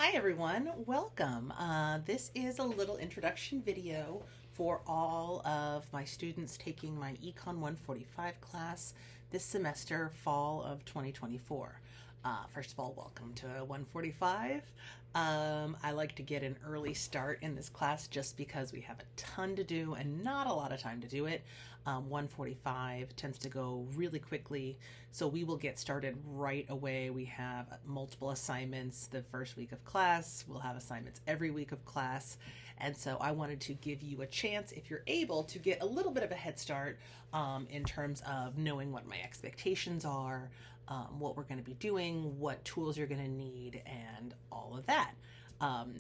Hi everyone, welcome. This is a little introduction video for all of my students taking my Econ 145 class this semester, fall of 2024. First of all, welcome to 145. I like to get an early start in this class just because we have a ton to do and not a lot of time to do it. 145 tends to go really quickly, so we will get started right away. We have multiple assignments the first week of class. We'll have assignments every week of class. And so I wanted to give you a chance, if you're able, to get a little bit of a head start in terms of knowing what my expectations are, what we're going to be doing, what tools you're going to need, and all of that.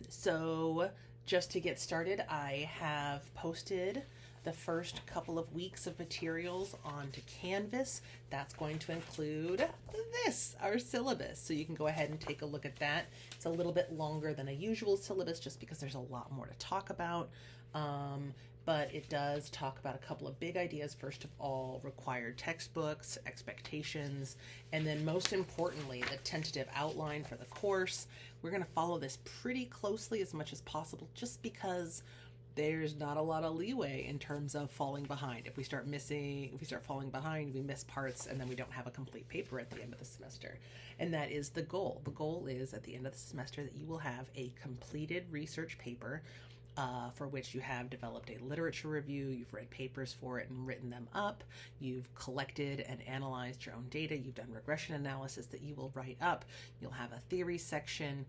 So just to get started, I have posted the first couple of weeks of materials onto Canvas. That's going to include this, our syllabus. So you can go ahead and take a look at that. It's a little bit longer than a usual syllabus just because there's a lot more to talk about. But it does talk about a couple of big ideas. First of all, required textbooks, expectations, and then most importantly, the tentative outline for the course. We're going to follow this pretty closely as much as possible just because there's not a lot of leeway in terms of falling behind. If we start falling behind, we miss parts and then we don't have a complete paper at the end of the semester. And that is the goal. The goal is at the end of the semester that you will have a completed research paper for which you have developed a literature review, you've read papers for it and written them up, you've collected and analyzed your own data, you've done regression analysis that you will write up, you'll have a theory section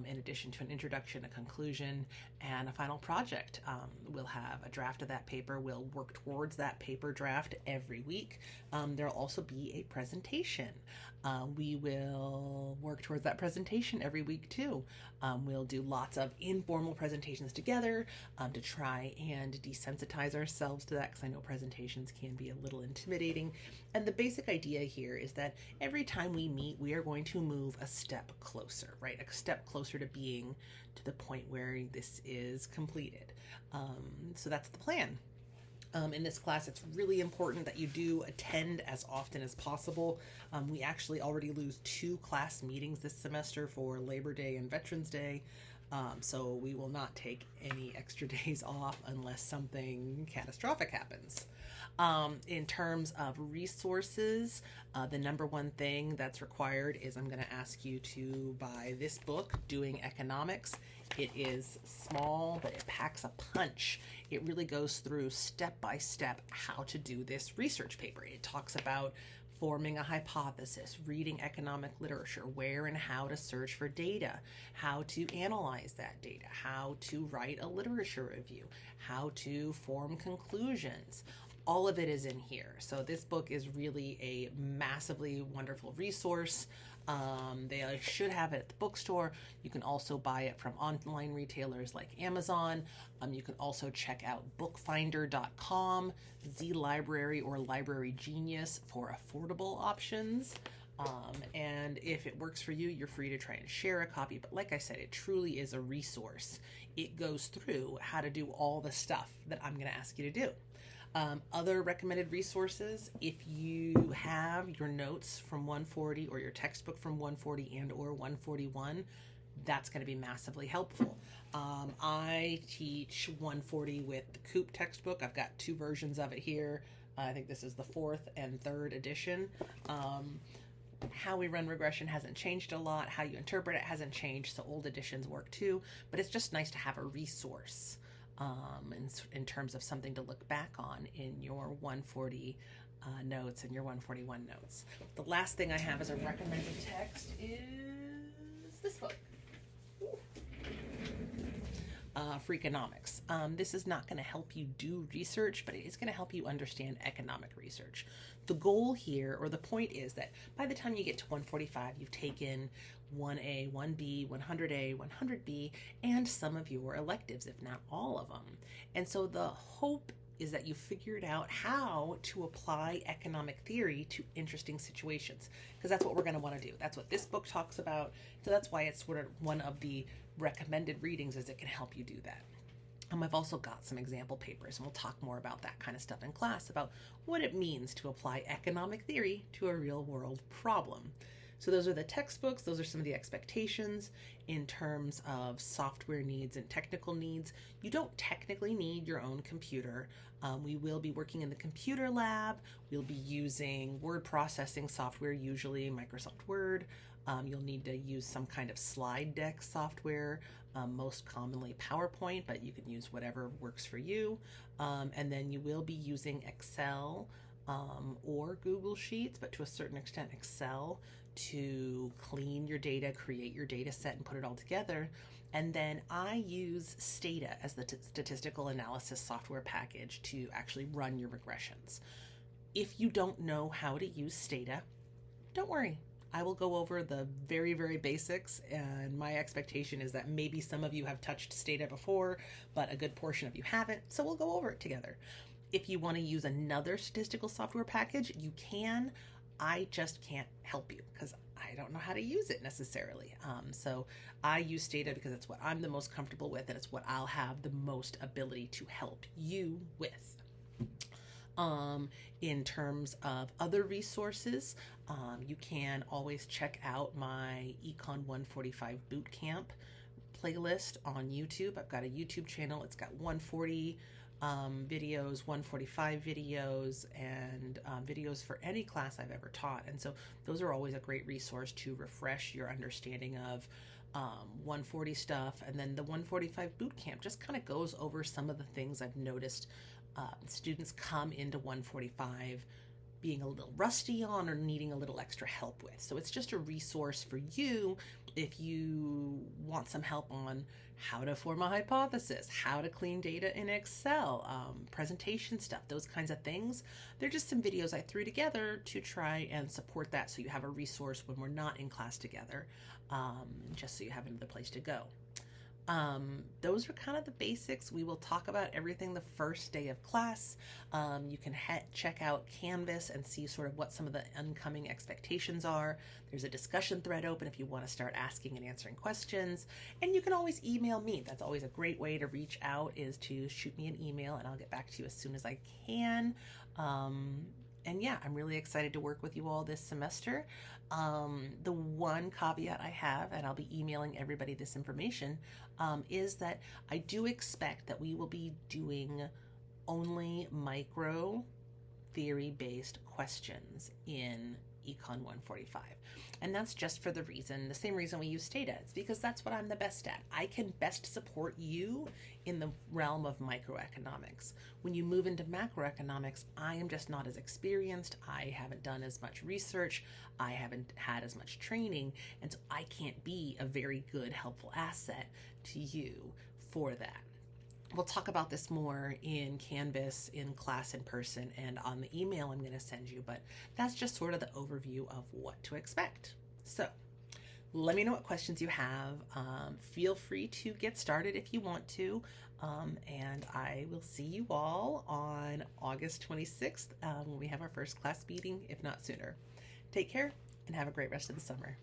in addition to an introduction, a conclusion, and a final project. We'll have a draft of that paper, we'll work towards that paper draft every week. There'll also be a presentation. We will work towards that presentation every week too. We'll do lots of informal presentations together to try and desensitize ourselves to that, because I know presentations can be a little intimidating. And the basic idea here is that every time we meet, we are going to move a step closer, right? A step closer to being to the point where this is completed. So that's the plan. In this class, it's really important that you do attend as often as possible. We actually already lose 2 class meetings this semester for Labor Day and Veterans Day, so we will not take any extra days off unless something catastrophic happens. In terms of resources, the number one thing that's required is I'm going to ask you to buy this book, Doing Economics. It is small, but it packs a punch. It really goes through step by step how to do this research paper. It talks about forming a hypothesis, reading economic literature, where and how to search for data, how to analyze that data, how to write a literature review, how to form conclusions. All of it is in here. So this book is really a massively wonderful resource. They should have it at the bookstore. You can also buy it from online retailers like Amazon. You can also check out bookfinder.com, ZLibrary, or Library Genius for affordable options. And if it works for you, you're free to try and share a copy. But like I said, it truly is a resource. It goes through how to do all the stuff that I'm going to ask you to do. Other recommended resources, if you have your notes from 140 or your textbook from 140 and or 141, that's going to be massively helpful. I teach 140 with the Coop textbook. I've got 2 versions of it here. I think this is the 4th and 3rd edition. How we run regression hasn't changed a lot. How you interpret it hasn't changed, so old editions work too. But it's just nice to have a resource in terms of something to look back on in your 140 notes and your 141 notes. The last thing I have as a recommended text is this book. Freakonomics. This is not going to help you do research, but it is going to help you understand economic research. The goal here, or the point, is that by the time you get to 145, you've taken 1A, 1B, 100A, 100B, and some of your electives, if not all of them. And so the hope is that you figured out how to apply economic theory to interesting situations, because that's what we're going to want to do. That's what this book talks about. So that's why it's sort of one of the recommended readings, is it can help you do that. I've also got some example papers, and we'll talk more about that kind of stuff in class, about what it means to apply economic theory to a real world problem. So those are the textbooks. Those are some of the expectations in terms of software needs and technical needs. You don't technically need your own computer. We will be working in the computer lab. We'll be using word processing software, usually Microsoft Word. You'll need to use some kind of slide deck software, most commonly PowerPoint, but you can use whatever works for you. And then you will be using Excel or Google Sheets, but to a certain extent Excel, to clean your data, create your data set, and put it all together. And then I use Stata as the statistical analysis software package to actually run your regressions. If you don't know how to use Stata, don't worry. I will go over the very, very basics, and my expectation is that maybe some of you have touched Stata before, but a good portion of you haven't, so we'll go over it together. If you want to use another statistical software package, you can. I just can't help you because I don't know how to use it necessarily. So I use Stata because it's what I'm the most comfortable with, and it's what I'll have the most ability to help you with. In terms of other resources, you can always check out my Econ 145 Bootcamp playlist on YouTube. I've got a YouTube channel. It's got 140 videos, 145 videos, and videos for any class I've ever taught. And so those are always a great resource to refresh your understanding of 140 stuff. And then the 145 Bootcamp just kind of goes over some of the things I've noticed students come into 145 being a little rusty on or needing a little extra help with. So it's just a resource for you if you want some help on how to form a hypothesis, how to clean data in Excel, presentation stuff, those kinds of things. They're just some videos I threw together to try and support that, so you have a resource when we're not in class together, just so you have another place to go. Those are kind of the basics. We will talk about everything the first day of class. You can check out Canvas and see sort of what some of the incoming expectations are. There's a discussion thread open if you want to start asking and answering questions. And you can always email me. That's always a great way to reach out, is to shoot me an email and I'll get back to you as soon as I can. And yeah, I'm really excited to work with you all this semester. The one caveat I have, and I'll be emailing everybody this information, is that I do expect that we will be doing only micro theory-based questions in Econ 145. And that's just for the same reason we use Stata. It's because that's what I'm the best at. I can best support you in the realm of microeconomics. When you move into macroeconomics, I am just not as experienced. I haven't done as much research. I haven't had as much training. And so I can't be a very good, helpful asset to you for that. We'll talk about this more in Canvas, in class, in person, and on the email I'm going to send you, but that's just sort of the overview of what to expect. So let me know what questions you have. Feel free to get started if you want to, and I will see you all on August 26th when we have our first class meeting, if not sooner. Take care and have a great rest of the summer.